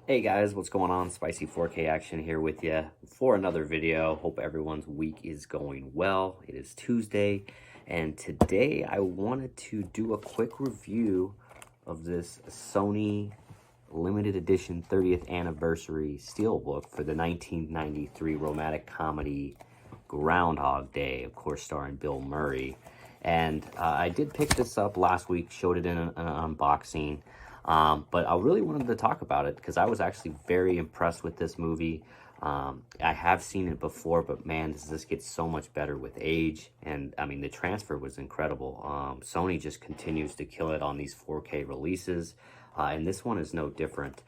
Hey guys, what's going on? Spicy 4K action here with you for another video. Hope everyone's week is going well. It is Tuesday, and today I wanted to do a quick review of this Sony limited edition 30th anniversary Steelbook for the 1993 romantic comedy Groundhog Day, of course starring Bill Murray. And I did pick this up last week, showed it in an unboxing. But I really wanted to talk about it because I was actually very impressed with this movie. I have seen it before, but man, does this get so much better with age. And I mean, the transfer was incredible. Sony just continues to kill it on these 4K releases, and this one is no different.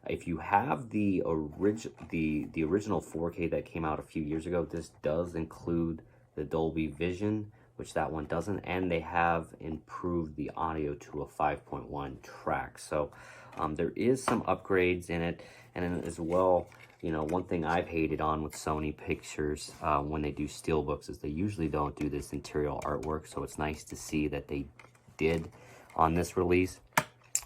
If you have the original 4K that came out a few years ago, this does include the Dolby Vision, which that one doesn't, and they have improved the audio to a 5.1 track. So there is some upgrades in it, and then as well, you know, one thing I've hated on with Sony pictures when they do steelbooks is they usually don't do this interior artwork, so it's nice to see that they did on this release.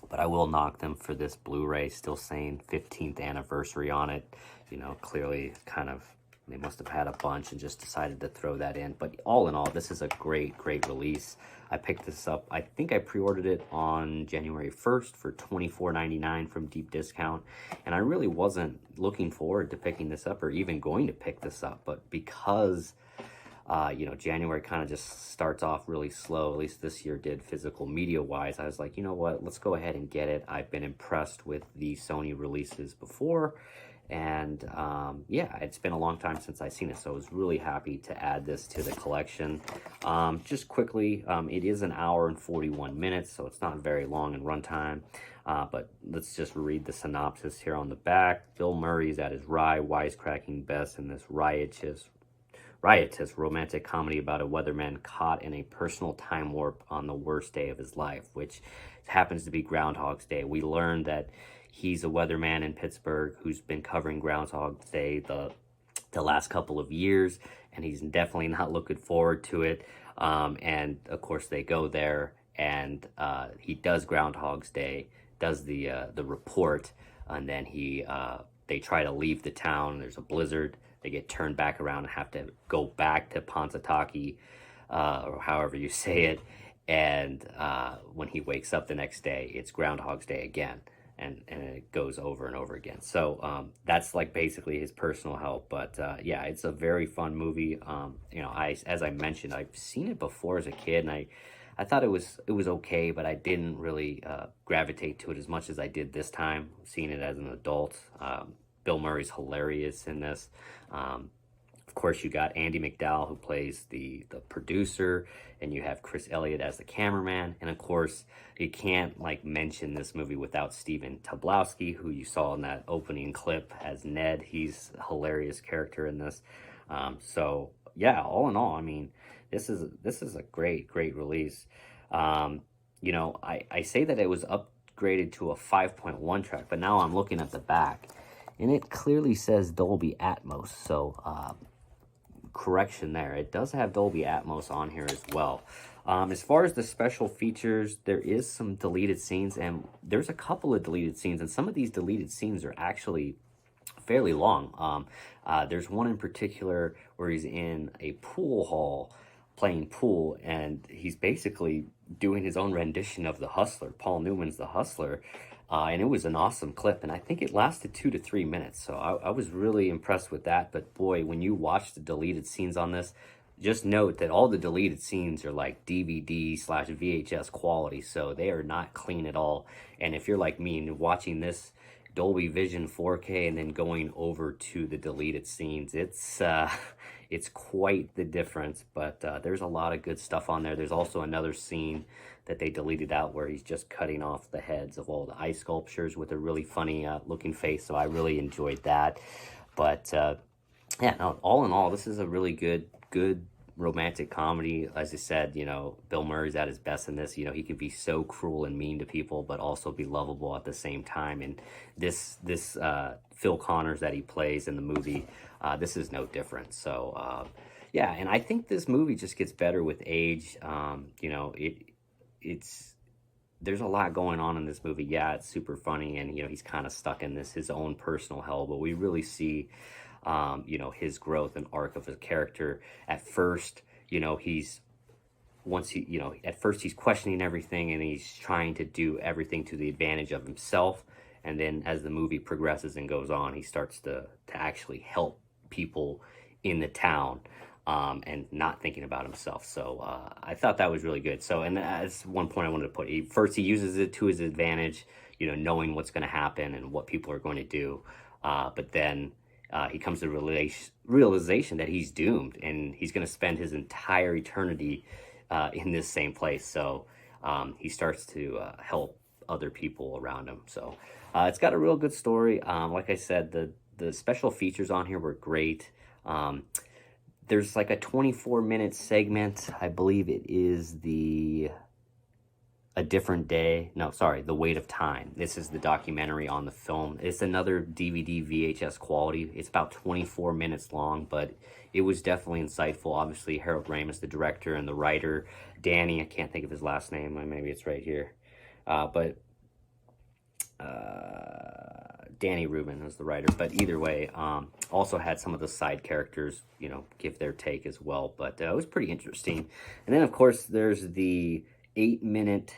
But I will knock them for this Blu-ray, still saying 15th anniversary on it. You know, clearly kind of they must have had a bunch and just decided to throw that in. But all in all, this is a great release. I picked this up, I think I pre-ordered it on January 1st for $24.99 from deep discount. And I really wasn't looking forward to picking this up or even going to pick this up. But because, you know, January kind of just starts off really slow, at least this year did physical media-wise, I was like, you know what, let's go ahead and get it. I've been impressed with the Sony releases before. And yeah, it's been a long time since I've seen it, so I was really happy to add this to the collection. Just quickly, it is an hour and 41 minutes, so it's not very long in runtime. But let's just read the synopsis here on the back. Bill Murray's at his wisecracking best in this riotous romantic comedy about a weatherman caught in a personal time warp on the worst day of his life, which happens to be Groundhog's Day. We learned that he's a weatherman in Pittsburgh who's been covering Groundhog's Day the last couple of years, and he's definitely not looking forward to it. And of course, they go there, and he does Groundhog's Day, does the report, and then they try to leave the town. There's a blizzard. They get turned back around and have to go back to Pontataki, or however you say it. And when he wakes up the next day, it's Groundhog's Day again. And it goes over and over again. So that's like basically his personal help. But yeah, it's a very fun movie. You know, as I mentioned, I've seen it before as a kid, and I thought it was okay, but I didn't really gravitate to it as much as I did this time, seeing it as an adult. Bill Murray's hilarious in this. Of course, you got Andy McDowell, who plays the producer, and you have Chris Elliott as the cameraman. And of course, you can't like mention this movie without Stephen Tobolowsky, who you saw in that opening clip as Ned. He's a hilarious character in this. So yeah, all in all, I mean, this is a great release. You know, I say that it was upgraded to a 5.1 track, but now I'm looking at the back, and it clearly says Dolby Atmos. So correction there, it does have Dolby Atmos on here as well. As far as the special features, there is some deleted scenes, and there's a couple of deleted scenes, and some of these deleted scenes are actually fairly long. There's one in particular where he's in a pool hall playing pool, and he's basically doing his own rendition of The Hustler, Paul Newman's The Hustler. And it was an awesome clip, and I think it lasted 2 to 3 minutes, so I was really impressed with that. But boy, when you watch the deleted scenes on this, just note that all the deleted scenes are like DVD/VHS quality, so they are not clean at all. And if you're like me and watching this Dolby Vision 4K and then going over to the deleted scenes, it's quite the difference. But there's a lot of good stuff on there. There's also another scene that they deleted out where he's just cutting off the heads of all the ice sculptures with a really funny looking face, so I really enjoyed that. But yeah, no, all in all, this is a really good romantic comedy. As I said, you know, Bill Murray's at his best in this. You know, he can be so cruel and mean to people, but also be lovable at the same time. And this Phil Connors that he plays in the movie, this is no different. So yeah, and I think this movie just gets better with age. You know, there's a lot going on in this movie. Yeah, it's super funny, and he's kind of stuck in his own personal hell, but we really see his growth and arc of his character. At first, at first he's questioning everything, and he's trying to do everything to the advantage of himself. And then as the movie progresses and goes on, he starts to actually help people in the town, and not thinking about himself. So I thought that was really good. So, and that's one point I wanted to put. First, he uses it to his advantage, knowing what's going to happen and what people are going to do. But then he comes to the realization that he's doomed, and he's going to spend his entire eternity in this same place. So he starts to help other people around him. So it's got a real good story. Like I said, the special features on here were great. There's like a 24-minute segment. I believe it is A Different Day. No, sorry, The Weight of Time. This is the documentary on the film. It's another DVD VHS quality. It's about 24 minutes long, but it was definitely insightful. Obviously, Harold Ramis, the director, and the writer, Danny, I can't think of his last name. Maybe it's right here. Danny Rubin is the writer, but either way, also had some of the side characters, give their take as well. But it was pretty interesting. And then, of course, there's the 8-minute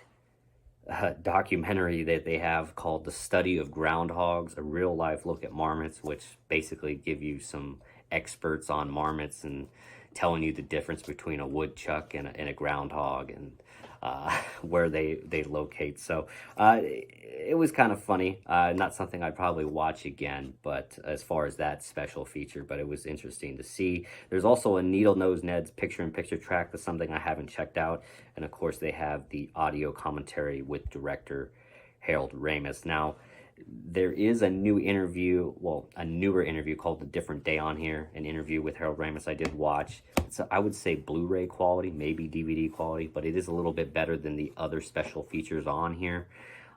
documentary that they have called The Study of Groundhogs, a real-life look at marmots, which basically give you some experts on marmots and telling you the difference between a woodchuck and a groundhog, and where they locate. So it was kind of funny. Not something I'd probably watch again, but as far as that special feature, but it was interesting to see. There's also a Needle Nose Ned's picture-in-picture track. That's something I haven't checked out. And of course, they have the audio commentary with director Harold Ramis. Now, there is a newer interview called A Different Day on here, an interview with Harold Ramis I did watch. It's, I would say, Blu-ray quality, maybe DVD quality, but it is a little bit better than the other special features on here.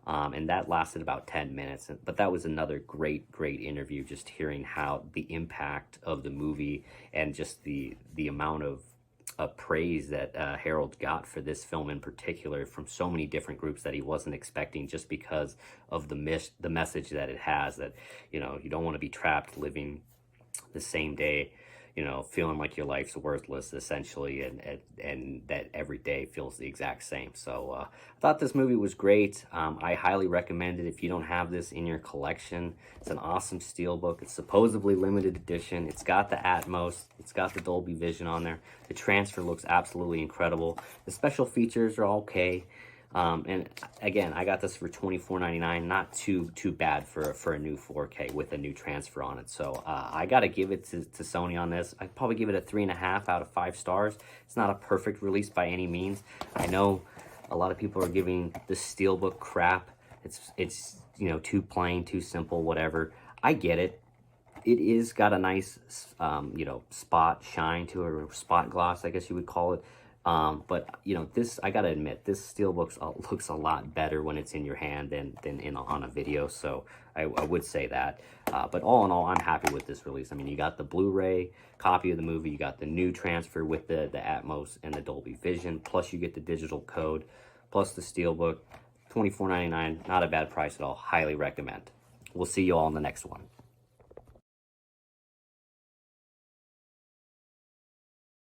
And that lasted about 10 minutes. But that was another great interview, just hearing how the impact of the movie and just the amount of praise that Harold got for this film in particular from so many different groups that he wasn't expecting, just because of the message that it has, that you don't want to be trapped living the same day, feeling like your life's worthless essentially, and that every day feels the exact same. So I thought this movie was great. I highly recommend it if you don't have this in your collection. It's an awesome Steelbook. It's supposedly limited edition. It's got the Atmos. It's got the Dolby Vision on there. The transfer looks absolutely incredible. The special features are okay. And again, I got this for $24.99. Not too bad for a new 4K with a new transfer on it. So I got to give it to Sony on this. I'd probably give it a 3.5 out of 5 stars. It's not a perfect release by any means. I know a lot of people are giving the Steelbook crap. It's too plain, too simple, whatever. I get it. It is got a nice spot shine to it, or spot gloss, I guess you would call it. But this, I gotta admit, this Steelbook looks a lot better when it's in your hand than on a video. So I would say that. But all in all, I'm happy with this release. I mean, you got the Blu-ray copy of the movie, you got the new transfer with the Atmos and the Dolby Vision, plus you get the digital code, plus the Steelbook. $24.99, not a bad price at all. Highly recommend. We'll see you all in the next one.